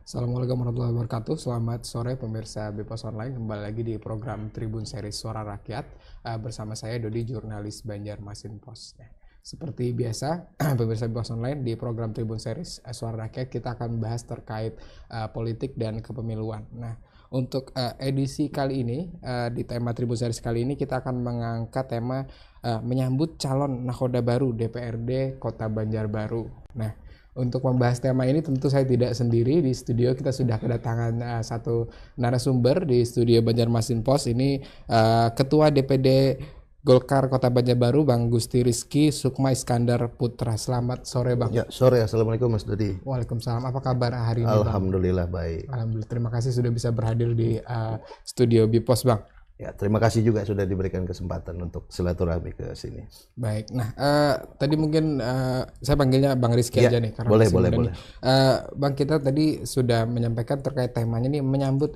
Assalamualaikum warahmatullahi wabarakatuh. Selamat sore pemirsa Bepos Online. Kembali lagi di program Tribun Series Suara Rakyat bersama saya Dodi, jurnalis Banjarmasin Post. Seperti biasa, pemirsa Bepos Online, di program Tribun Series Suara Rakyat kita akan membahas terkait politik dan kepemiluan. Nah, untuk edisi kali ini, di tema Tribun Series kali ini kita akan mengangkat tema menyambut calon nakhoda baru DPRD Kota Banjarbaru. Nah, untuk membahas tema ini tentu saya tidak sendiri. Di studio kita sudah kedatangan satu narasumber di studio Banjarmasin Post. Ini Ketua DPD Golkar Kota Banjarbaru, Bang Gusti Rizky Sukma Iskandar Putra. Selamat sore, Bang. Ya, sore. Assalamualaikum Mas Dodi. Waalaikumsalam. Apa kabar hari ini, Bang? Alhamdulillah baik. Alhamdulillah. Terima kasih sudah bisa berhadir di studio Bipos, Bang. Ya, terima kasih juga sudah diberikan kesempatan untuk silaturahmi ke sini. Baik, nah tadi mungkin saya panggilnya Bang Rizky ya, aja nih karena boleh. Bang, kita tadi sudah menyampaikan terkait temanya nih menyambut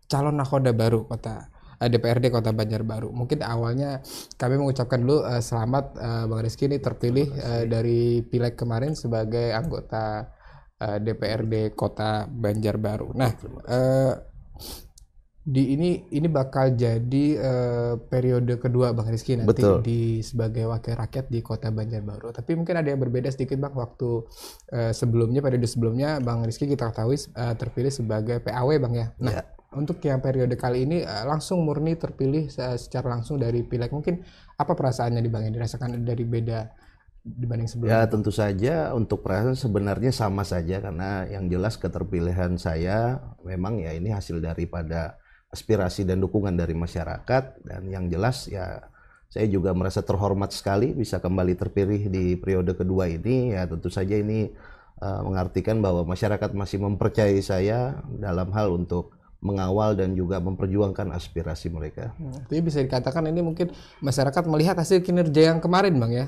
calon nakhoda baru kota DPRD Kota Banjarbaru. Mungkin awalnya kami mengucapkan dulu selamat Bang Rizky ini terpilih dari pileg kemarin sebagai anggota DPRD Kota Banjarbaru. Nah, ini bakal jadi periode kedua Bang Rizky nanti. Betul. Di sebagai wakil rakyat di Kota Banjarbaru. Tapi mungkin ada yang berbeda sedikit, Bang. Waktu periode sebelumnya Bang Rizky kita ketahui terpilih sebagai PAW, Bang, ya. Nah, untuk yang periode kali ini langsung murni terpilih secara langsung dari pileg. Mungkin apa perasaannya nih, Bang, yang dirasakan dari beda dibanding sebelumnya? Ya, tentu saja untuk perasaan sebenarnya sama saja, karena yang jelas keterpilihan saya memang ya ini hasil daripada aspirasi dan dukungan dari masyarakat, dan yang jelas ya saya juga merasa terhormat sekali bisa kembali terpilih di periode kedua ini. Ya tentu saja ini mengartikan bahwa masyarakat masih mempercayai saya dalam hal untuk mengawal dan juga memperjuangkan aspirasi mereka. Jadi bisa dikatakan ini mungkin masyarakat melihat hasil kinerja yang kemarin, Bang, ya,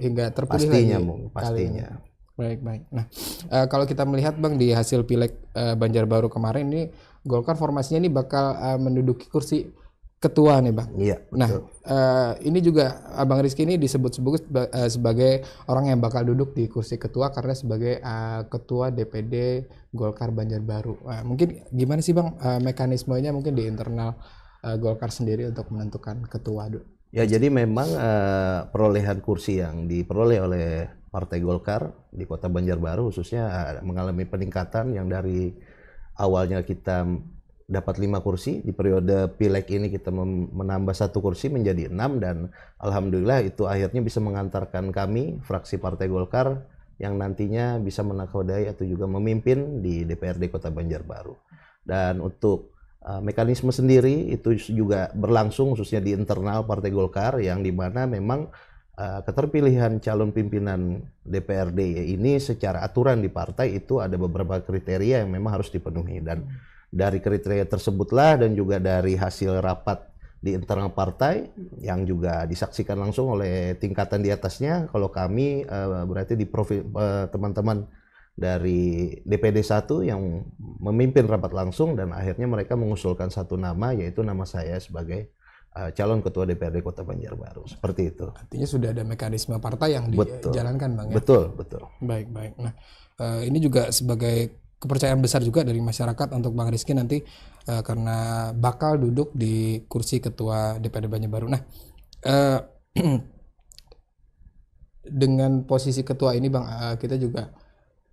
hingga terpilih pastinya. Baik. Nah, kalau kita melihat, Bang, di hasil pileg Banjarbaru kemarin ini Golkar formasinya ini bakal menduduki kursi ketua nih, Bang. Iya, betul. Nah, ini juga Bang Rizky ini disebut-sebut sebagai orang yang bakal duduk di kursi ketua karena sebagai ketua DPD Golkar Banjarbaru. Mungkin gimana sih, Bang, mekanismenya mungkin di internal Golkar sendiri untuk menentukan ketua? Ya, jadi memang perolehan kursi yang diperoleh oleh Partai Golkar di Kota Banjarbaru khususnya mengalami peningkatan yang dari awalnya kita dapat 5 kursi, di periode pileg ini kita menambah 1 kursi menjadi 6, dan alhamdulillah itu akhirnya bisa mengantarkan kami fraksi Partai Golkar yang nantinya bisa menakodai atau juga memimpin di DPRD Kota Banjarbaru. Dan untuk mekanisme sendiri itu juga berlangsung khususnya di internal Partai Golkar, yang dimana memang keterpilihan calon pimpinan DPRD ini secara aturan di partai itu ada beberapa kriteria yang memang harus dipenuhi, dan dari kriteria tersebutlah dan juga dari hasil rapat di internal partai yang juga disaksikan langsung oleh tingkatan di atasnya, kalau kami berarti di teman-teman dari DPD 1 yang memimpin rapat langsung, dan akhirnya mereka mengusulkan satu nama, yaitu nama saya sebagai calon ketua DPRD Kota Banjarbaru. Seperti itu. Artinya sudah ada mekanisme partai yang dijalankan, Bang, ya? Betul. Baik. Nah, ini juga sebagai kepercayaan besar juga dari masyarakat untuk Bang Rizky nanti karena bakal duduk di kursi ketua DPRD Banjarbaru. Nah, dengan posisi ketua ini, Bang, kita juga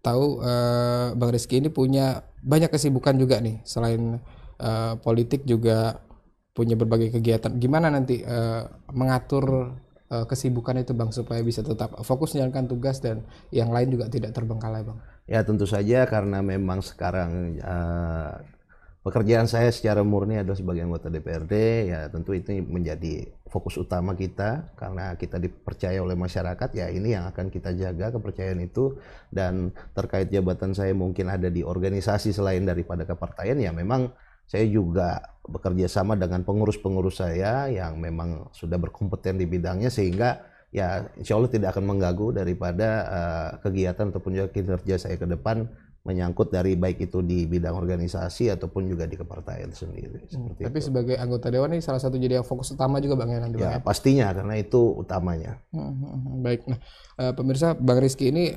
tahu Bang Rizky ini punya banyak kesibukan juga nih, selain politik juga punya berbagai kegiatan. Gimana nanti mengatur kesibukan itu, Bang, supaya bisa tetap fokus menjalankan tugas dan yang lain juga tidak terbengkalai, Bang? Ya tentu saja karena memang sekarang pekerjaan saya secara murni adalah sebagai anggota DPRD, ya tentu itu menjadi fokus utama kita karena kita dipercaya oleh masyarakat, ya ini yang akan kita jaga kepercayaan itu. Dan terkait jabatan saya mungkin ada di organisasi selain daripada kepartaian, ya memang saya juga bekerja sama dengan pengurus-pengurus saya yang memang sudah berkompeten di bidangnya, sehingga ya insya Allah tidak akan mengganggu daripada kegiatan ataupun juga kinerja saya ke depan menyangkut dari baik itu di bidang organisasi ataupun juga di kepartaian sendiri. Seperti Tapi itu. sebagai anggota dewan ini salah satu jadi fokus utama juga Bang ya nanti Bang Ya ya. pastinya karena itu utamanya. Baik. Nah, pemirsa Bang Rizky ini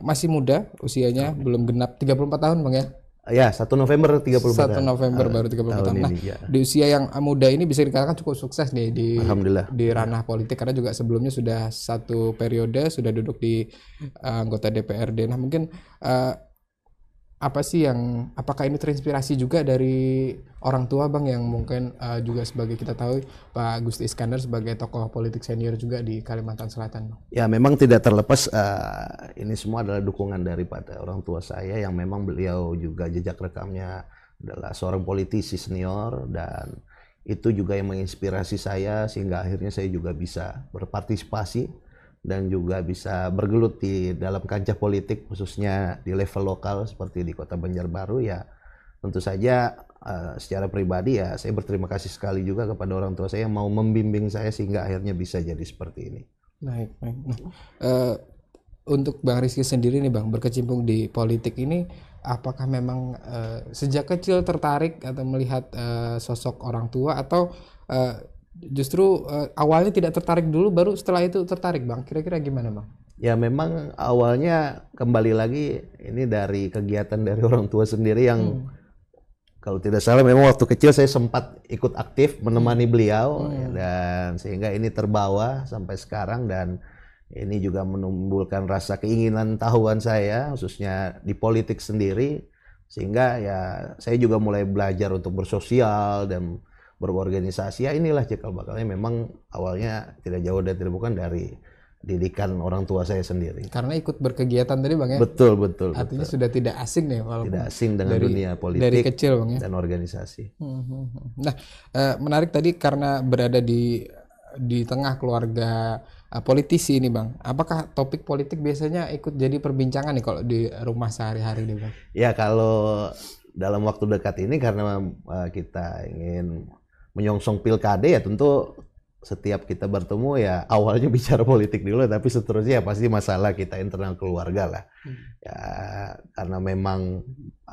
masih muda usianya, belum genap 34 tahun Bang ya. Ya 1 November 1 34 November baru 34 tahun tahun. Nah, ini ya. di usia yang muda ini bisa dikatakan cukup sukses nih Alhamdulillah. di ranah politik karena juga sebelumnya sudah satu periode sudah duduk di anggota DPRD. Nah, mungkin apa sih apakah ini terinspirasi juga dari orang tua Bang yang mungkin juga sebagai kita tahu Pak Gusti Iskandar sebagai tokoh politik senior juga di Kalimantan Selatan Bang. Ya memang tidak terlepas ini semua adalah dukungan daripada orang tua saya yang memang beliau juga jejak rekamnya adalah seorang politisi senior dan itu juga yang menginspirasi saya sehingga akhirnya saya juga bisa berpartisipasi dan juga bisa bergelut di dalam kancah politik khususnya di level lokal seperti di Kota Banjarbaru. Ya tentu saja secara pribadi ya saya berterima kasih sekali juga kepada orang tua saya yang mau membimbing saya sehingga akhirnya bisa jadi seperti ini. Baik. Nah, untuk Bang Rizky sendiri nih Bang berkecimpung di politik ini apakah memang sejak kecil tertarik atau melihat sosok orang tua atau justru awalnya tidak tertarik dulu baru setelah itu tertarik Bang? Kira-kira gimana Bang? Ya memang awalnya kembali lagi ini dari kegiatan dari orang tua sendiri yang kalau tidak salah memang waktu kecil saya sempat ikut aktif menemani beliau dan sehingga ini terbawa sampai sekarang dan ini juga menumbuhkan rasa keinginan tahuan saya khususnya di politik sendiri sehingga ya saya juga mulai belajar untuk bersosial dan berorganisasi. Ya inilah cikal bakalnya memang awalnya tidak jauh dan tidak bukan dari didikan orang tua saya sendiri. Karena ikut berkegiatan tadi Bang ya. Betul betul. Artinya betul. sudah tidak asing nih walaupun Tidak asing dengan dunia politik dari kecil Bang ya. dan organisasi. Nah, menarik tadi karena berada di tengah keluarga politisi ini Bang. Apakah topik politik biasanya ikut jadi perbincangan nih kalau di rumah sehari-hari nih Bang? Ya kalau dalam waktu dekat ini karena kita ingin menyongsong pilkada ya tentu setiap kita bertemu ya awalnya bicara politik dulu tapi seterusnya ya pasti masalah kita internal keluarga lah. Ya karena memang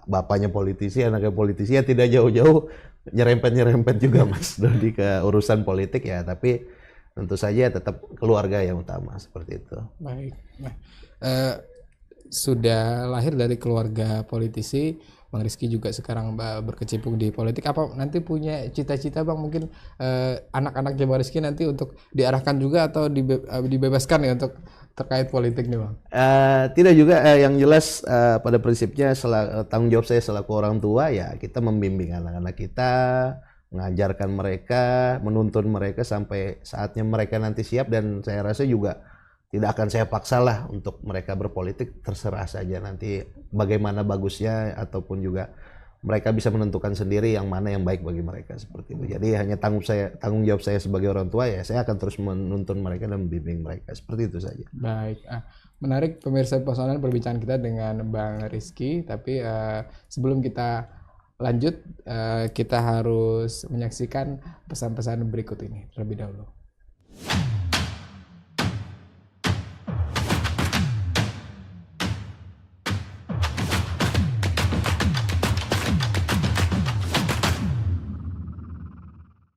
bapaknya politisi, anaknya politisi ya tidak jauh-jauh nyerempet juga Mas Dodi ke urusan politik ya tapi tentu saja tetap keluarga yang utama seperti itu. Baik. Nah, sudah lahir dari keluarga politisi, Bang Rizky juga sekarang berkecimpung di politik. Apa nanti punya cita-cita Bang mungkin anak-anaknya Bang Rizky nanti untuk diarahkan juga atau dibebaskan ya untuk terkait politik nih Bang? Tidak juga yang jelas pada prinsipnya tanggung jawab saya selaku orang tua ya kita membimbing anak-anak kita, mengajarkan mereka, menuntun mereka sampai saatnya mereka nanti siap dan saya rasa juga tidak akan saya paksalah untuk mereka berpolitik, terserah saja nanti bagaimana bagusnya ataupun juga mereka bisa menentukan sendiri yang mana yang baik bagi mereka seperti itu. Jadi hanya tanggung jawab saya sebagai orang tua ya saya akan terus menuntun mereka dan membimbing mereka seperti itu saja. Baik, menarik pemirsa Pos Online perbincangan kita dengan Bang Rizky. Tapi sebelum kita lanjut kita harus menyaksikan pesan-pesan berikut ini terlebih dahulu.